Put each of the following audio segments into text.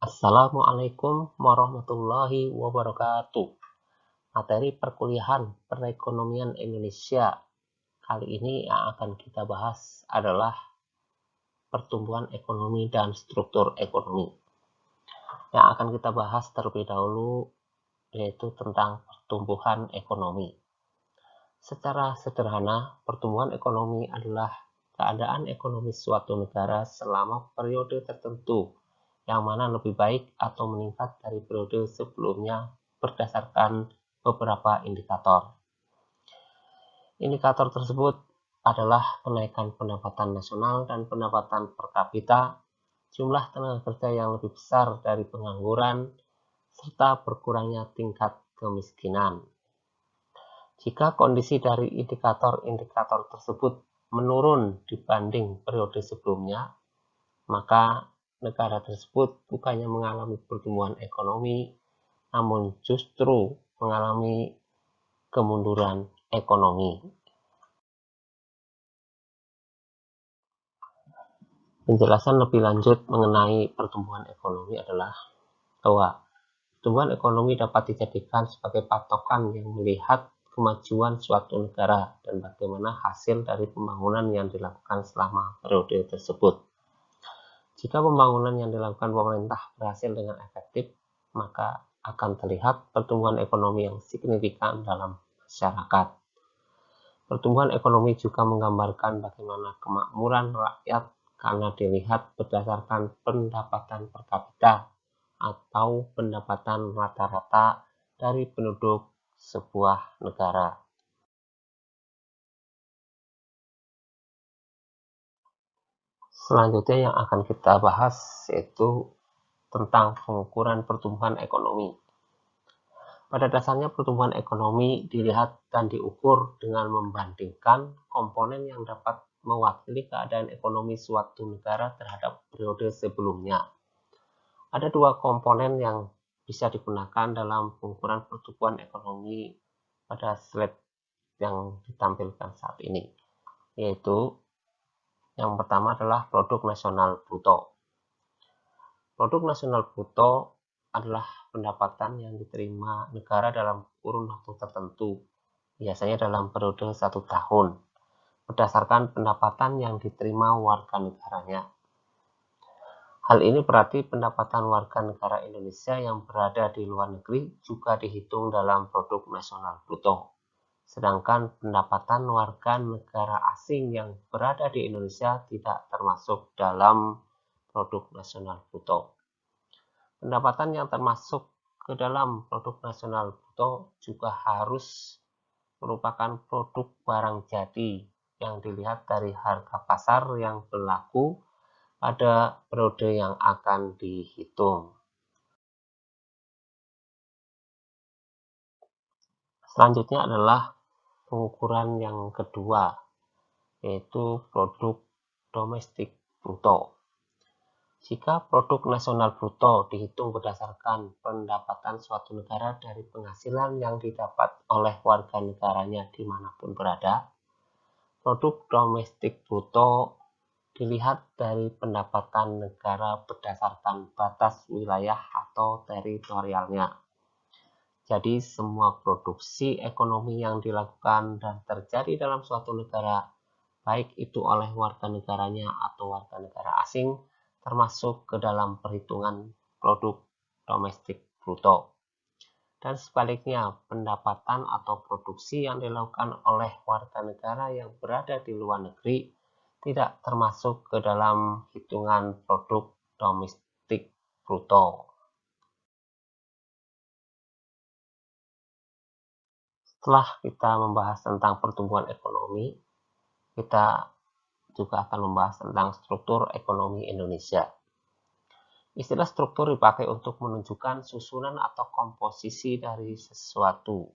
Assalamualaikum warahmatullahi wabarakatuh. Materi perkuliahan perekonomian Indonesia kali ini yang akan kita bahas adalah pertumbuhan ekonomi dan struktur ekonomi. Yang akan kita bahas terlebih dahulu yaitu tentang pertumbuhan ekonomi. Secara sederhana, pertumbuhan ekonomi adalah keadaan ekonomi suatu negara selama periode tertentu yang mana lebih baik atau meningkat dari periode sebelumnya berdasarkan beberapa indikator. Indikator tersebut adalah kenaikan pendapatan nasional dan pendapatan per kapita, jumlah tenaga kerja yang lebih besar dari pengangguran, serta berkurangnya tingkat kemiskinan. Jika kondisi dari indikator-indikator tersebut menurun dibanding periode sebelumnya, maka negara tersebut bukannya mengalami pertumbuhan ekonomi, namun justru mengalami kemunduran ekonomi. Penjelasan lebih lanjut mengenai pertumbuhan ekonomi adalah bahwa pertumbuhan ekonomi dapat dijadikan sebagai patokan yang melihat kemajuan suatu negara dan bagaimana hasil dari pembangunan yang dilakukan selama periode tersebut. Jika pembangunan yang dilakukan pemerintah berhasil dengan efektif, maka akan terlihat pertumbuhan ekonomi yang signifikan dalam masyarakat. Pertumbuhan ekonomi juga menggambarkan bagaimana kemakmuran rakyat karena dilihat berdasarkan pendapatan per kapita atau pendapatan rata-rata dari penduduk sebuah negara. Selanjutnya yang akan kita bahas yaitu tentang pengukuran pertumbuhan ekonomi. Pada dasarnya pertumbuhan ekonomi dilihat dan diukur dengan membandingkan komponen yang dapat mewakili keadaan ekonomi suatu negara terhadap periode sebelumnya. Ada dua komponen yang bisa digunakan dalam pengukuran pertumbuhan ekonomi pada slide yang ditampilkan saat ini, yaitu yang pertama adalah produk nasional bruto. Produk nasional bruto adalah pendapatan yang diterima negara dalam kurun waktu tertentu, biasanya dalam periode 1 tahun, berdasarkan pendapatan yang diterima warga negaranya. Hal ini berarti pendapatan warga negara Indonesia yang berada di luar negeri juga dihitung dalam produk nasional bruto. Sedangkan pendapatan warga negara asing yang berada di Indonesia tidak termasuk dalam produk nasional bruto. Pendapatan yang termasuk ke dalam produk nasional bruto juga harus merupakan produk barang jadi yang dilihat dari harga pasar yang berlaku pada periode yang akan dihitung. Selanjutnya adalah pengukuran yang kedua, yaitu produk domestik bruto. Jika produk nasional bruto dihitung berdasarkan pendapatan suatu negara dari penghasilan yang didapat oleh warga negaranya dimanapun berada, produk domestik bruto dilihat dari pendapatan negara berdasarkan batas wilayah atau teritorialnya. Jadi semua produksi ekonomi yang dilakukan dan terjadi dalam suatu negara, baik itu oleh warga negaranya atau warga negara asing, termasuk ke dalam perhitungan produk domestik bruto. Dan sebaliknya, pendapatan atau produksi yang dilakukan oleh warga negara yang berada di luar negeri tidak termasuk ke dalam hitungan produk domestik bruto. Setelah kita membahas tentang pertumbuhan ekonomi, kita juga akan membahas tentang struktur ekonomi Indonesia. Istilah struktur dipakai untuk menunjukkan susunan atau komposisi dari sesuatu.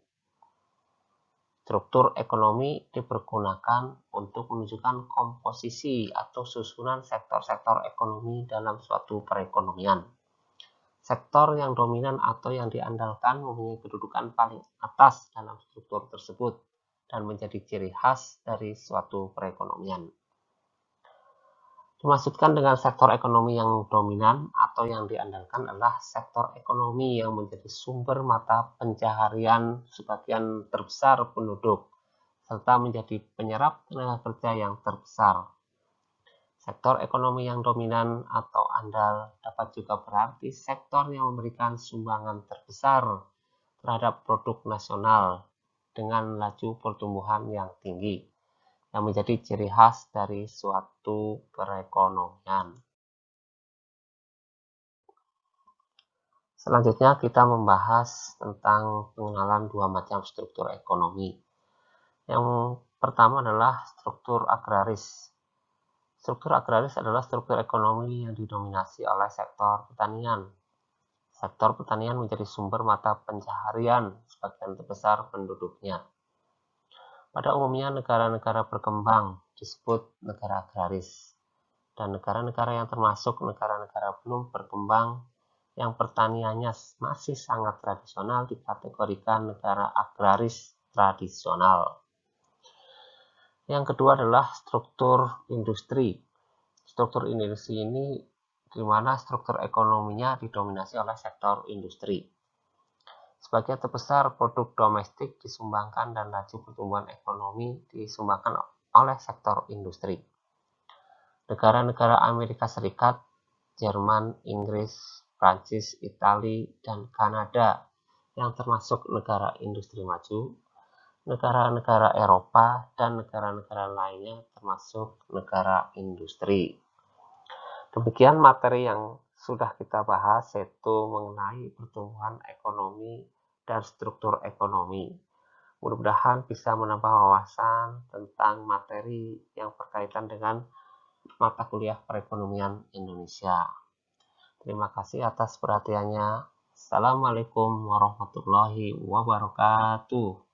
Struktur ekonomi dipergunakan untuk menunjukkan komposisi atau susunan sektor-sektor ekonomi dalam suatu perekonomian. Sektor yang dominan atau yang diandalkan mempunyai kedudukan paling atas dalam struktur tersebut dan menjadi ciri khas dari suatu perekonomian. Dimaksudkan dengan sektor ekonomi yang dominan atau yang diandalkan adalah sektor ekonomi yang menjadi sumber mata pencaharian sebagian terbesar penduduk, serta menjadi penyerap tenaga kerja yang terbesar. Sektor ekonomi yang dominan atau andal dapat juga berarti sektor yang memberikan sumbangan terbesar terhadap produk nasional dengan laju pertumbuhan yang tinggi, yang menjadi ciri khas dari suatu perekonomian. Selanjutnya kita membahas tentang pengenalan dua macam struktur ekonomi. Yang pertama adalah struktur agraris. Struktur agraris adalah struktur ekonomi yang didominasi oleh sektor pertanian. Sektor pertanian menjadi sumber mata pencaharian sebagian terbesar penduduknya. Pada umumnya negara-negara berkembang disebut negara agraris, dan negara-negara yang termasuk negara-negara belum berkembang yang pertaniannya masih sangat tradisional dikategorikan negara agraris tradisional. Yang kedua adalah struktur industri. Struktur industri ini di mana struktur ekonominya didominasi oleh sektor industri. Sebagian terbesar produk domestik disumbangkan dan laju pertumbuhan ekonomi disumbangkan oleh sektor industri. Negara-negara Amerika Serikat, Jerman, Inggris, Prancis, Italia, dan Kanada yang termasuk negara industri maju, negara-negara Eropa, dan negara-negara lainnya termasuk negara industri. Demikian materi yang sudah kita bahas, yaitu mengenai pertumbuhan ekonomi dan struktur ekonomi. Mudah-mudahan bisa menambah wawasan tentang materi yang berkaitan dengan mata kuliah perekonomian Indonesia. Terima kasih atas perhatiannya. Assalamualaikum warahmatullahi wabarakatuh.